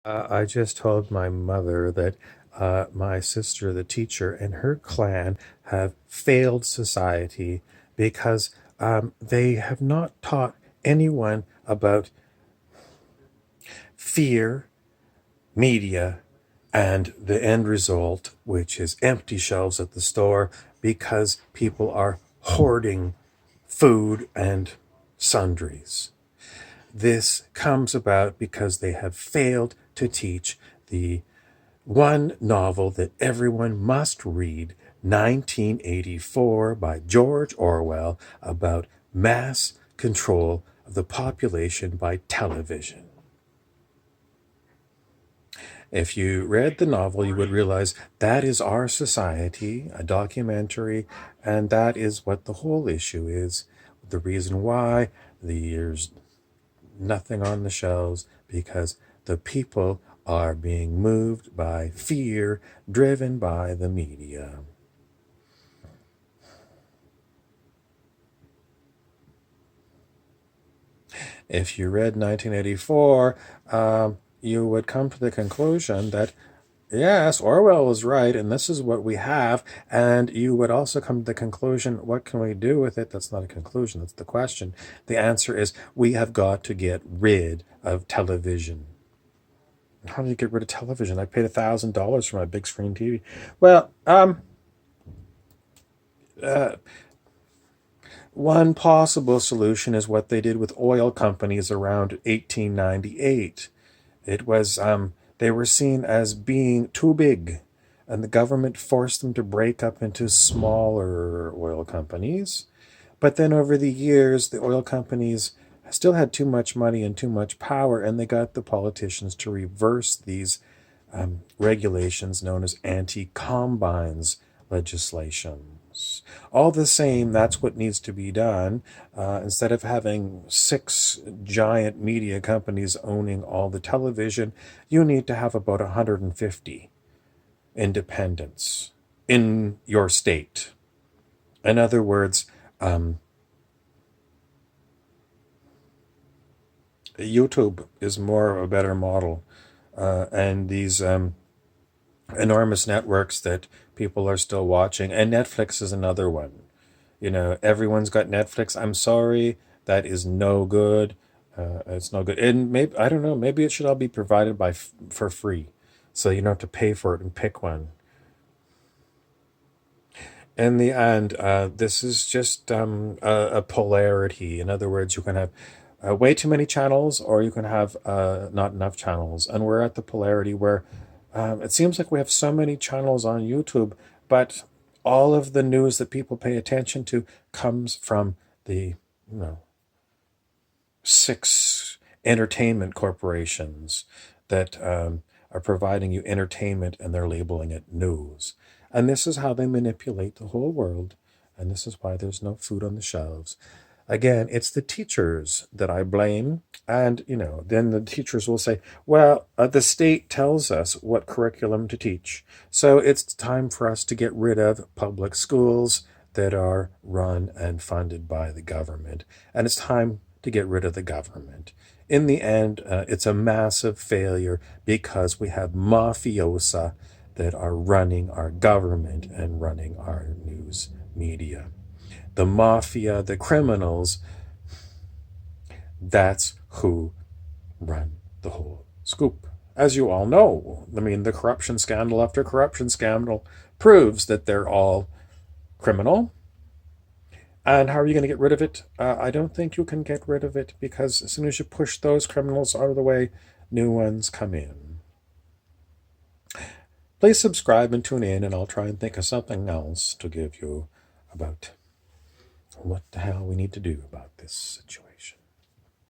I just told my mother that my sister, the teacher, and her clan have failed society because they have not taught anyone about fear, media, and the end result, which is empty shelves at the store because people are hoarding food and sundries. This comes about because they have failed to teach the one novel that everyone must read, 1984 by George Orwell, about mass control of the population by television. If you read the novel, you would realize that is our society, a documentary, and that is what the whole issue is. The reason why there's nothing on the shelves because the people are being moved by fear, driven by the media. If you read 1984, you would come to the conclusion that yes, Orwell was right, and this is what we have. And you would also come to the conclusion, what can we do with it? That's not a conclusion, that's the question. The answer is, we have got to get rid of television. How do you get rid of television? I paid $1,000 for my big screen TV. Well, uh, one possible solution is what they did with oil companies around 1898. It was they were seen as being too big, and the government forced them to break up into smaller oil companies. But then over the years, the oil companies still had too much money and too much power, and they got the politicians to reverse these regulations known as anti-combines legislations. All the same, that's what needs to be done. Instead of having 6 giant media companies owning all the television, you need to have about 150 independents in your state. In other words, YouTube is more of a better model. And these enormous networks that people are still watching, and Netflix is another one. You know, everyone's got Netflix. I'm sorry, that is no good. It's no good. And maybe, I don't know, maybe it should all be provided for free, so you don't have to pay for it and pick one. In the end, this is just a polarity. In other words, you can have way too many channels, or you can have not enough channels. And we're at the polarity where it seems like we have so many channels on YouTube, but all of the news that people pay attention to comes from the, you know, 6 entertainment corporations that are providing you entertainment, and they're labeling it news. And this is how they manipulate the whole world. And this is why there's no food on the shelves. Again, it's the teachers that I blame. And, you know, then the teachers will say, well, the state tells us what curriculum to teach. So it's time for us to get rid of public schools that are run and funded by the government. And it's time to get rid of the government. In the end, it's a massive failure because we have mafiosa that are running our government and running our news media. The mafia, the criminals, that's who run the whole scoop. As you all know, I mean, the corruption scandal after corruption scandal proves that they're all criminal. And how are you going to get rid of it? I don't think you can get rid of it, because as soon as you push those criminals out of the way, new ones come in. Please subscribe and tune in, and I'll try and think of something else to give you about what the hell we need to do about this situation.